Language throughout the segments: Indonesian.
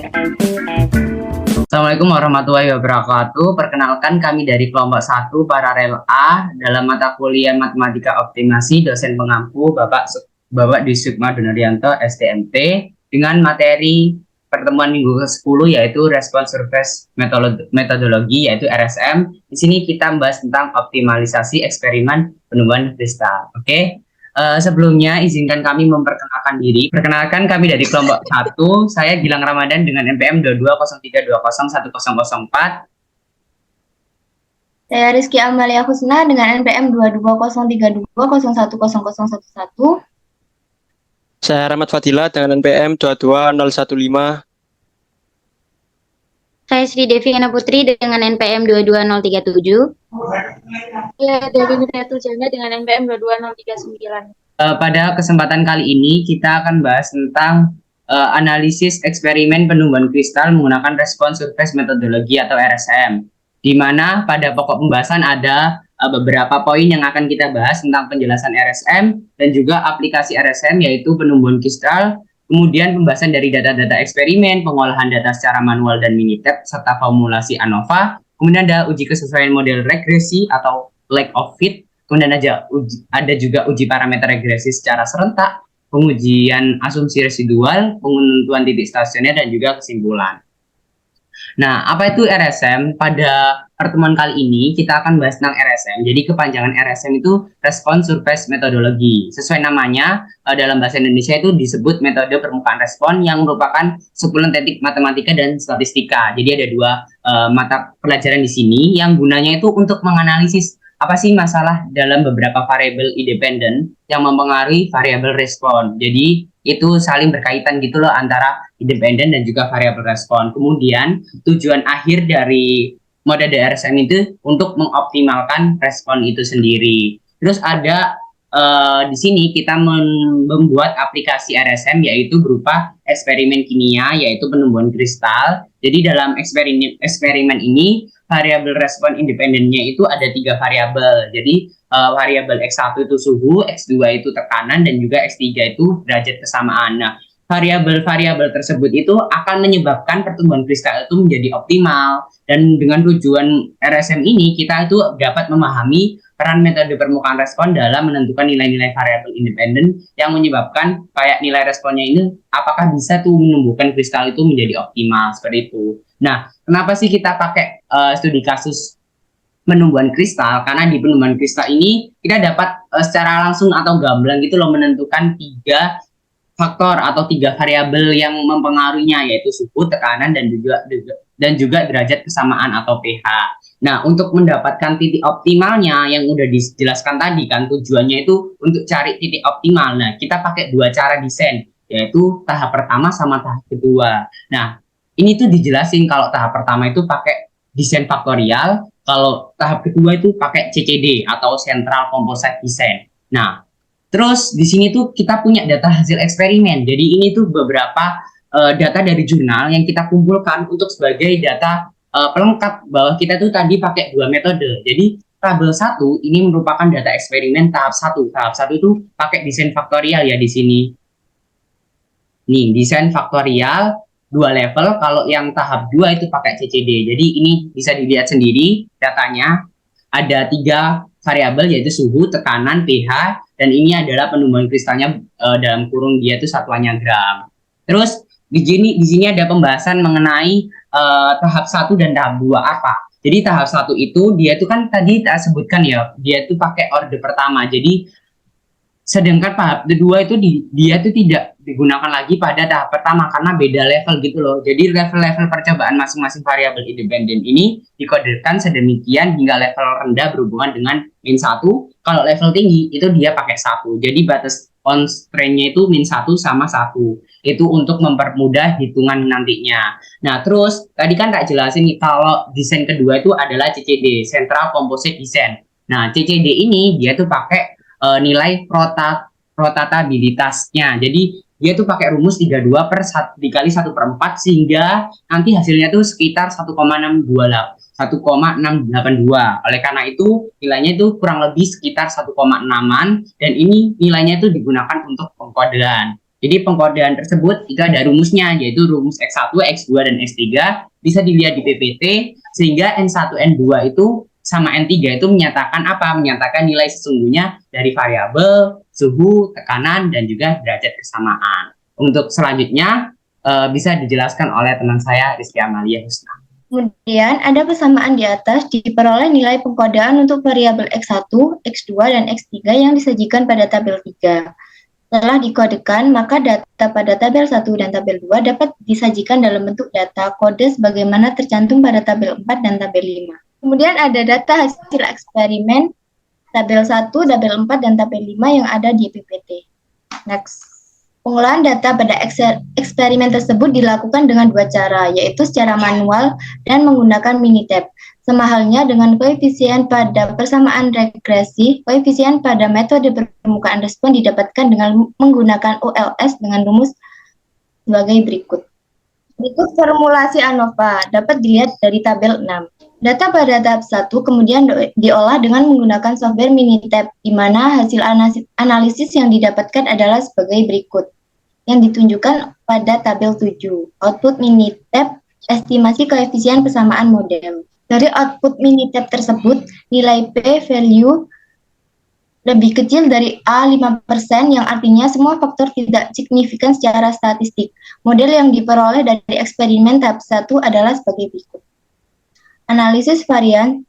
Assalamualaikum warahmatullahi wabarakatuh. Perkenalkan kami dari kelompok 1 Paralel A dalam mata kuliah Matematika Optimasi, dosen pengampu Bapak Dwi Sukma Donaryanto STMT dengan materi pertemuan minggu ke-10 yaitu Respons Surface Metodologi yaitu RSM. Di sini kita membahas tentang optimalisasi eksperimen penumbuhan kristal. Oke. Sebelumnya izinkan kami memperkenalkan diri. Perkenalkan kami dari kelompok 1, saya Gilang Ramadan dengan NPM 2203201004. Saya Rizky Amalia Husna dengan NPM 220320101111. Saya Rahmat Fadila dengan NPM 22015. Saya Sri Devi Ana Putri dengan NPM 22037. Saya Dewi Widiatul Jana dengan NPM 22039. Pada kesempatan kali ini kita akan bahas tentang analisis eksperimen penumbuhan kristal menggunakan respons surface metodologi atau RSM. Di mana pada pokok pembahasan ada beberapa poin yang akan kita bahas tentang penjelasan RSM dan juga aplikasi RSM yaitu penumbuhan kristal, kemudian pembahasan dari data-data eksperimen, pengolahan data secara manual dan Minitab, serta formulasi ANOVA. Kemudian ada uji kesesuaian model regresi atau lack of fit. Kemudian ada juga uji parameter regresi secara serentak, pengujian asumsi residual, penentuan titik stasioner, dan juga kesimpulan. Nah, apa itu RSM? Pada pertemuan kali ini kita akan bahas tentang RSM. Jadi kepanjangan RSM itu Respons Surface Methodology. Sesuai namanya, dalam bahasa Indonesia itu disebut metode permukaan respon yang merupakan sepulen teknik matematika dan statistika. Jadi ada dua mata pelajaran di sini yang gunanya itu untuk menganalisis apa sih masalah dalam beberapa variabel independen yang mempengaruhi variabel respon. Jadi itu saling berkaitan gitu loh antara independen dan juga variabel respon. Kemudian tujuan akhir dari model RSM itu untuk mengoptimalkan respon itu sendiri. Terus ada di sini kita membuat aplikasi RSM yaitu berupa eksperimen kimia yaitu penumbuhan kristal. Jadi dalam eksperimen ini variabel respon independennya itu ada 3 variabel. Jadi variabel X1 itu suhu, X2 itu tekanan, dan juga X3 itu derajat kesamaan. Nah, variabel-variabel tersebut itu akan menyebabkan pertumbuhan kristal itu menjadi optimal. Dan dengan tujuan RSM ini, kita itu dapat memahami peran metode permukaan respon dalam menentukan nilai-nilai variabel independen yang menyebabkan kayak nilai responnya ini apakah bisa tuh menumbuhkan kristal itu menjadi optimal, seperti itu. Nah, kenapa sih kita pakai studi kasus penumbuhan kristal? Karena di penumbuhan kristal ini kita dapat secara langsung atau gamblang gitu loh menentukan 3 faktor atau 3 variabel yang mempengaruhinya, yaitu suhu, tekanan, dan juga derajat kesamaan atau pH. Nah, untuk mendapatkan titik optimalnya yang udah dijelaskan tadi kan, tujuannya itu untuk cari titik optimal. Nah, kita pakai 2 cara desain, yaitu tahap pertama sama tahap kedua. Nah, ini tuh dijelasin kalau tahap pertama itu pakai desain faktorial, kalau tahap kedua itu pakai CCD atau Central Composite Design. Nah, terus di sini tuh kita punya data hasil eksperimen. Jadi ini tuh beberapa data dari jurnal yang kita kumpulkan untuk sebagai data pelengkap bahwa kita tuh tadi pakai 2 metode. Jadi tabel 1 ini merupakan data eksperimen tahap 1. Tahap 1 itu pakai desain faktorial ya di sini. Nih, desain faktorial 2 level, kalau yang tahap 2 itu pakai CCD. Jadi ini bisa dilihat sendiri datanya. Ada 3 variabel yaitu suhu, tekanan, pH, dan ini adalah penumbuhan kristalnya dalam kurung dia itu satuannya gram. Terus di sini ada pembahasan mengenai tahap 1 dan tahap 2 apa. Jadi tahap 1 itu dia itu kan tadi tak sebutkan ya, dia itu pakai orde pertama. Jadi sedangkan tahap kedua itu dia itu tidak digunakan lagi pada tahap pertama karena beda level gitu loh. Jadi level-level percobaan masing-masing variabel independen ini dikodekan sedemikian hingga level rendah berhubungan dengan min 1. Kalau level tinggi itu dia pakai 1. Jadi batas constraint-nya itu min 1 sama 1. Itu untuk mempermudah hitungan nantinya. Nah, terus tadi kan tak jelasin nih kalau desain kedua itu adalah CCD, Central Composite Design. Nah, CCD ini dia tuh pakai nilai rotatabilitasnya. Jadi dia tuh pakai rumus 32 per 1 dikali 1/4 sehingga nanti hasilnya tuh sekitar 1,682. Oleh karena itu nilainya itu kurang lebih sekitar 1,6an dan ini nilainya itu digunakan untuk pengkodean. Jadi pengkodean tersebut itu ada rumusnya, yaitu rumus X1, X2, dan X3 bisa dilihat di PPT, sehingga N1, N2 itu sama N3 itu menyatakan apa? Menyatakan nilai sesungguhnya dari variabel, suhu, tekanan, dan juga derajat kesamaan. Untuk selanjutnya bisa dijelaskan oleh teman saya Rizky Amalia Husna. Kemudian ada persamaan di atas diperoleh nilai pengkodean untuk variabel X1, X2, dan X3 yang disajikan pada tabel 3. Setelah dikodekan, maka data pada tabel 1 dan tabel 2 dapat disajikan dalam bentuk data kode sebagaimana tercantum pada tabel 4 dan tabel 5. Kemudian ada data hasil eksperimen tabel 1, tabel 4, dan tabel 5 yang ada di PPT. Next. Pengolahan data pada eksperimen tersebut dilakukan dengan dua cara, yaitu secara manual dan menggunakan Minitab. Sama halnya dengan koefisien pada persamaan regresi, koefisien pada metode permukaan respon didapatkan dengan menggunakan OLS dengan rumus sebagai berikut. Berikut formulasi ANOVA dapat dilihat dari tabel 6. Data pada tahap 1 kemudian diolah dengan menggunakan software Minitab, di mana hasil analisis yang didapatkan adalah sebagai berikut, yang ditunjukkan pada tabel 7. Output Minitab, estimasi koefisien persamaan model. Dari output Minitab tersebut, nilai p-value lebih kecil dari A 5%, yang artinya semua faktor tidak signifikan secara statistik. Model yang diperoleh dari eksperimen tahap 1 adalah sebagai berikut. Analisis varian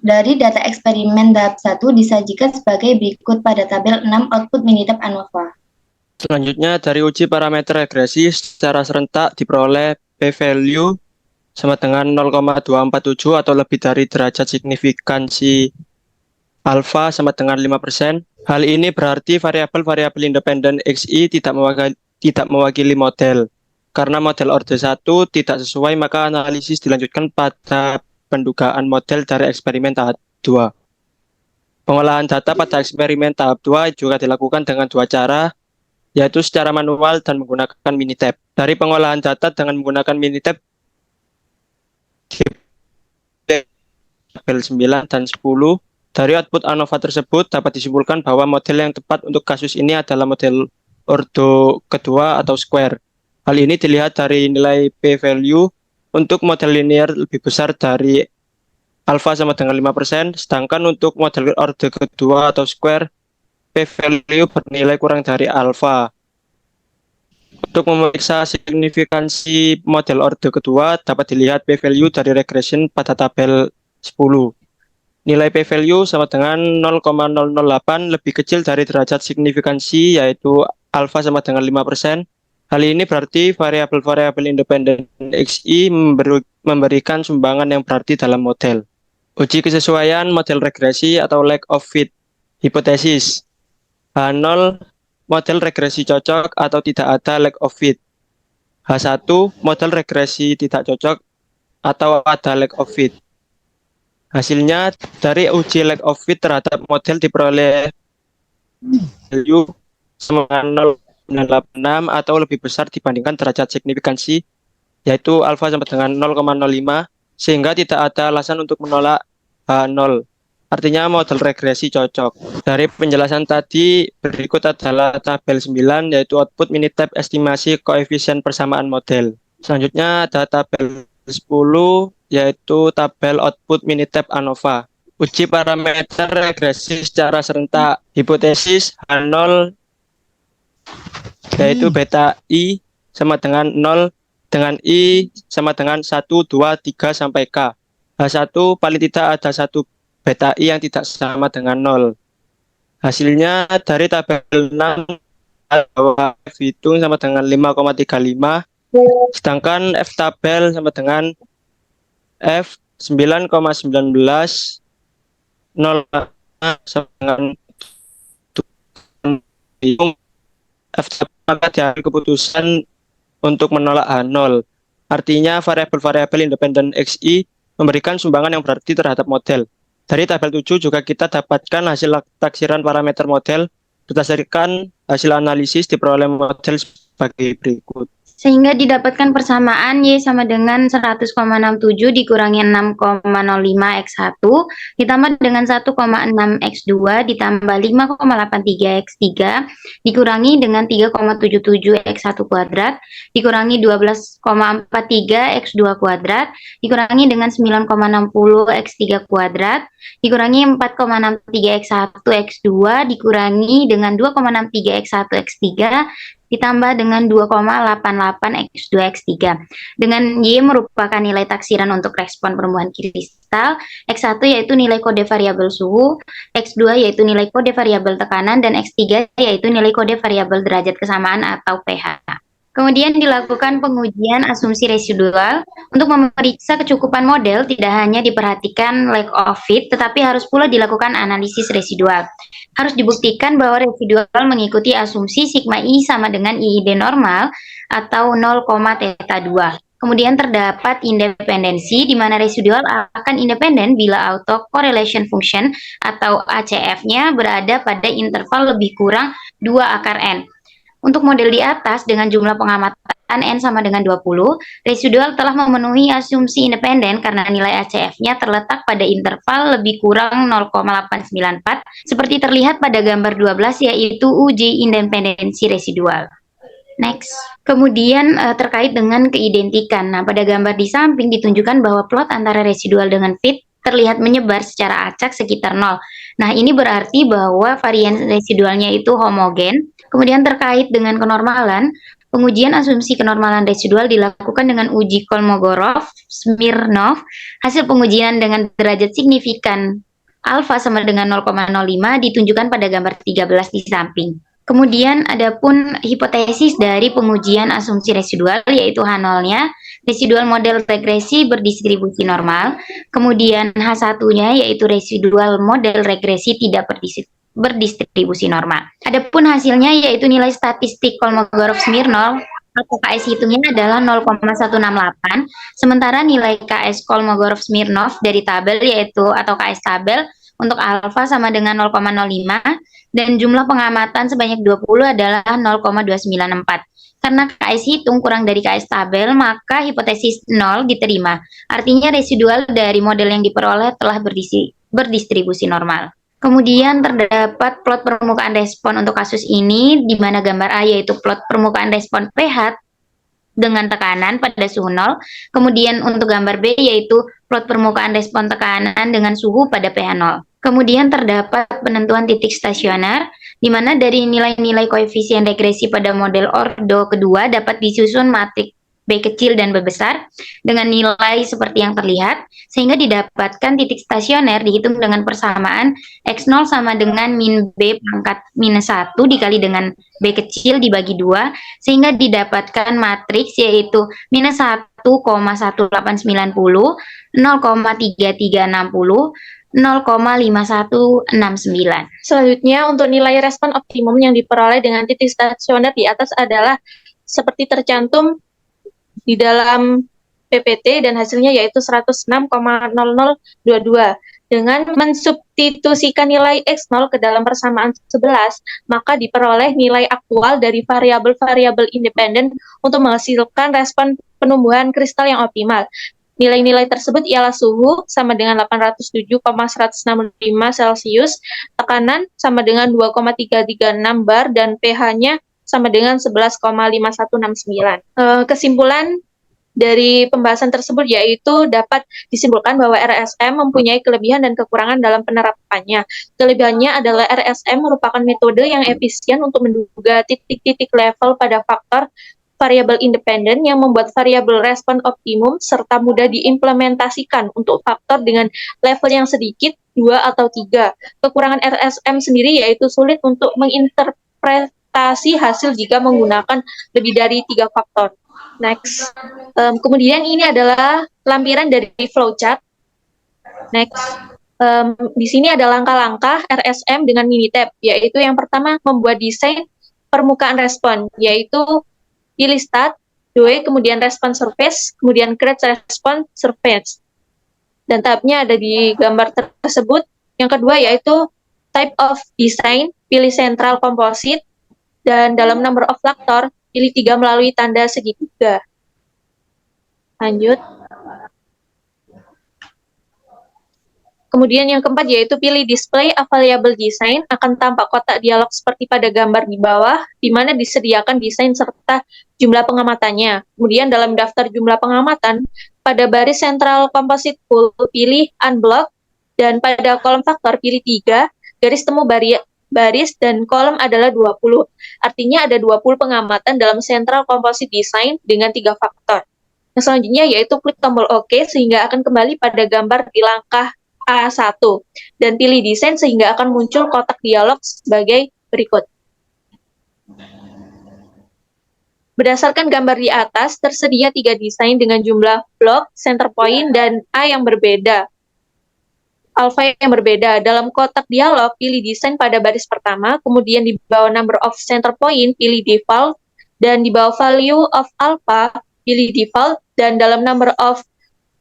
dari data eksperimen tahap 1 disajikan sebagai berikut pada tabel 6 output Minitab ANOVA. Selanjutnya, dari uji parameter regresi secara serentak diperoleh p-value sama dengan 0,247 atau lebih dari derajat signifikansi alfa sama dengan 5%. Hal ini berarti variabel-variabel independen XI tidak mewakili model. Karena model orde 1 tidak sesuai, maka analisis dilanjutkan pada pendugaan model dari eksperimen tahap 2. Pengolahan data pada eksperimen tahap 2 juga dilakukan dengan dua cara, yaitu secara manual dan menggunakan Minitab. Dari pengolahan data dengan menggunakan Minitab, tabel 9 dan 10, dari output ANOVA tersebut dapat disimpulkan bahwa model yang tepat untuk kasus ini adalah model ordo kedua atau square. Hal ini dilihat dari nilai p-value untuk model linear lebih besar dari alfa sama dengan 5%, sedangkan untuk model ordo kedua atau square, p-value bernilai kurang dari alfa. Untuk memeriksa signifikansi model orde kedua, dapat dilihat p-value dari regression pada tabel 10. Nilai p-value sama dengan 0,008 lebih kecil dari derajat signifikansi, yaitu alfa sama dengan 5%. Hal ini berarti variabel-variabel independen XI memberikan sumbangan yang berarti dalam model. Uji kesesuaian model regresi atau lack of fit. Hipotesis. H0, model regresi cocok atau tidak ada lack of fit. H1, model regresi tidak cocok atau ada lack of fit. Hasilnya, dari uji lack of fit terhadap model diperoleh value sama 0,986 atau lebih besar dibandingkan derajat signifikansi, yaitu alfa sama dengan 0,05, sehingga tidak ada alasan untuk menolak H0. Artinya model regresi cocok. Dari penjelasan tadi, berikut adalah tabel 9, yaitu output Minitab estimasi koefisien persamaan model. Selanjutnya ada tabel 10, yaitu tabel output Minitab ANOVA. Uji parameter regresi secara serentak. Hipotesis H0, yaitu beta I sama dengan 0, dengan I sama dengan 1, 2, 3, sampai K. H1 paling tidak ada satu beta I yang tidak sama dengan 0. Hasilnya dari tabel 6, bahwa F hitung sama dengan 5,35, sedangkan F tabel sama dengan F 9,19, 0 sama dengan F maka diambil keputusan untuk menolak H0. Artinya variabel-variabel independen XI memberikan sumbangan yang berarti terhadap model. Dari tabel 7 juga kita dapatkan hasil taksiran parameter model berdasarkan hasil analisis diperoleh model sebagai berikut. Sehingga didapatkan persamaan Y sama dengan 100,67 dikurangi 6,05 X1 ditambah dengan 1,6 X2 ditambah 5,83 X3 dikurangi dengan 3,77 X1 kuadrat dikurangi 12,43 X2 kuadrat dikurangi dengan 9,60 X3 kuadrat dikurangi 4,63 X1 X2 dikurangi dengan 2,63 X1 X3 ditambah dengan 2,88 X2 X3. Dengan Y merupakan nilai taksiran untuk respon pertumbuhan kristal, X1 yaitu nilai kode variabel suhu, X2 yaitu nilai kode variabel tekanan, dan X3 yaitu nilai kode variabel derajat kesamaan atau pH. Kemudian dilakukan pengujian asumsi residual. Untuk memeriksa kecukupan model, tidak hanya diperhatikan lack of fit, tetapi harus pula dilakukan analisis residual. Harus dibuktikan bahwa residual mengikuti asumsi sigma I sama dengan IID normal atau 0, theta 2. Kemudian terdapat independensi di mana residual akan independen bila autocorrelation function atau ACF-nya berada pada interval lebih kurang 2 akar N. Untuk model di atas dengan jumlah pengamatan N sama dengan 20, residual telah memenuhi asumsi independen karena nilai ACF-nya terletak pada interval lebih kurang 0,894 seperti terlihat pada gambar 12 yaitu uji independensi residual. Next. Kemudian terkait dengan keidentikan. Nah, pada gambar di samping ditunjukkan bahwa plot antara residual dengan fit terlihat menyebar secara acak sekitar 0. Nah, ini berarti bahwa varian residualnya itu homogen. Kemudian terkait dengan kenormalan, pengujian asumsi kenormalan residual dilakukan dengan uji Kolmogorov-Smirnov. Hasil pengujian dengan derajat signifikan alfa sama dengan 0,05 ditunjukkan pada gambar 13 di samping. Kemudian adapun hipotesis dari pengujian asumsi residual yaitu H0-nya, residual model regresi berdistribusi normal, kemudian H1-nya yaitu residual model regresi tidak berdistribusi normal. Adapun hasilnya yaitu nilai statistik Kolmogorov-Smirnov atau KS hitungnya adalah 0,168, sementara nilai KS Kolmogorov-Smirnov dari tabel yaitu atau KS tabel untuk alfa sama dengan 0,05 dan jumlah pengamatan sebanyak 20 adalah 0,294. Karena KS hitung kurang dari KS tabel, maka hipotesis 0 diterima. Artinya residual dari model yang diperoleh telah berdistribusi normal. Kemudian terdapat plot permukaan respon untuk kasus ini, di mana gambar A yaitu plot permukaan respon pH dengan tekanan pada suhu 0. Kemudian untuk gambar B yaitu plot permukaan respon tekanan dengan suhu pada pH 0. Kemudian terdapat penentuan titik stasioner, di mana dari nilai-nilai koefisien regresi pada model ordo kedua dapat disusun matrik B kecil dan B besar dengan nilai seperti yang terlihat, sehingga didapatkan titik stasioner dihitung dengan persamaan X0 sama dengan min B pangkat minus 1 dikali dengan B kecil dibagi 2, sehingga didapatkan matriks yaitu minus 1,1890, 0,3360, 0,5169. Selanjutnya, untuk nilai respon optimum yang diperoleh dengan titik stasioner di atas adalah seperti tercantum di dalam PPT dan hasilnya yaitu 106,0022. Dengan mensubstitusikan nilai X0 ke dalam persamaan 11, maka diperoleh nilai aktual dari variabel-variabel independen untuk menghasilkan respon penumbuhan kristal yang optimal. Nilai-nilai tersebut ialah suhu sama dengan 807,165 Celcius, tekanan sama dengan 2,336 bar, dan pH-nya sama dengan 11,5169. Kesimpulan dari pembahasan tersebut yaitu dapat disimpulkan bahwa RSM mempunyai kelebihan dan kekurangan dalam penerapannya. Kelebihannya adalah RSM merupakan metode yang efisien untuk menduga titik-titik level pada faktor variabel independen yang membuat variabel respon optimum serta mudah diimplementasikan untuk faktor dengan level yang sedikit, 2 atau 3. Kekurangan RSM sendiri yaitu sulit untuk menginterpretasi hasil jika menggunakan lebih dari 3 faktor. Next. Kemudian ini adalah lampiran dari flowchart. Next. Di sini ada langkah-langkah RSM dengan Minitab, yaitu yang pertama membuat desain permukaan respon, yaitu pilih stat, DOE, kemudian response surface, kemudian create response surface. Dan tahapnya ada di gambar tersebut. Yang kedua yaitu type of design, pilih central composite, dan dalam number of factor, pilih 3 melalui tanda segitiga. Lanjut. Kemudian yang keempat yaitu pilih display available design, akan tampak kotak dialog seperti pada gambar di bawah, di mana disediakan desain serta jumlah pengamatannya. Kemudian dalam daftar jumlah pengamatan, pada baris sentral composite pool pilih unblock, dan pada kolom faktor pilih 3, garis temu baris dan kolom adalah 20. Artinya ada 20 pengamatan dalam central composite design dengan 3 faktor. Yang selanjutnya yaitu klik tombol OK sehingga akan kembali pada gambar di langkah A1 dan pilih desain sehingga akan muncul kotak dialog sebagai berikut. Berdasarkan gambar di atas, tersedia 3 desain dengan jumlah blok, center point, dan A yang berbeda. Alpha yang berbeda. Dalam kotak dialog, pilih desain pada baris pertama, kemudian di bawah number of center point, pilih default, dan di bawah value of alpha, pilih default, dan dalam number of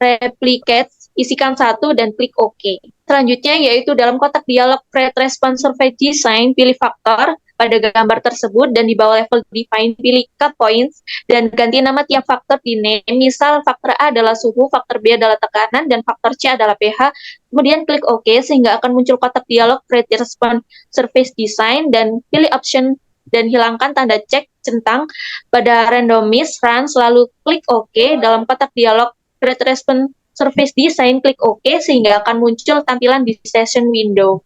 replicates, isikan 1 dan klik OK. Selanjutnya yaitu dalam kotak dialog Create Response Surface Design, pilih faktor pada gambar tersebut dan di bawah level define pilih cut points dan ganti nama tiap faktor di name. Misal faktor A adalah suhu, faktor B adalah tekanan, dan faktor C adalah pH. Kemudian klik OK sehingga akan muncul kotak dialog Create Response Surface Design dan pilih option dan hilangkan tanda cek centang pada randomize run, lalu klik OK. Dalam kotak dialog Create Response Surface Design, klik OK sehingga akan muncul tampilan di session window.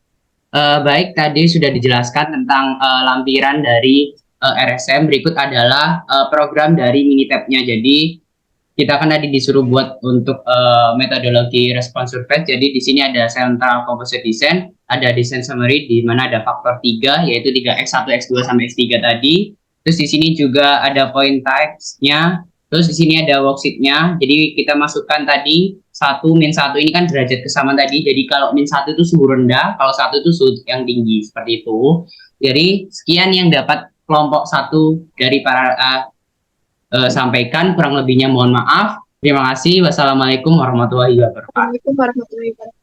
Baik, tadi sudah dijelaskan tentang lampiran dari RSM. Berikut adalah program dari Minitab-nya. Jadi kita kan tadi disuruh buat untuk metodologi response surface. Jadi di sini ada central composite design, ada design summary di mana ada faktor 3 yaitu 3x1, x2 sampai x3 tadi. Terus di sini juga ada point types-nya. Terus di sini ada worksheet-nya. Jadi kita masukkan tadi 1 min 1 ini kan derajat kesamaan tadi. Jadi kalau min 1 itu suhu rendah, kalau 1 itu suhu yang tinggi, seperti itu. Jadi sekian yang dapat kelompok 1 dari para sampaikan. Kurang lebihnya mohon maaf. Terima kasih. Wassalamualaikum warahmatullahi wabarakatuh. Assalamualaikum warahmatullahi wabarakatuh.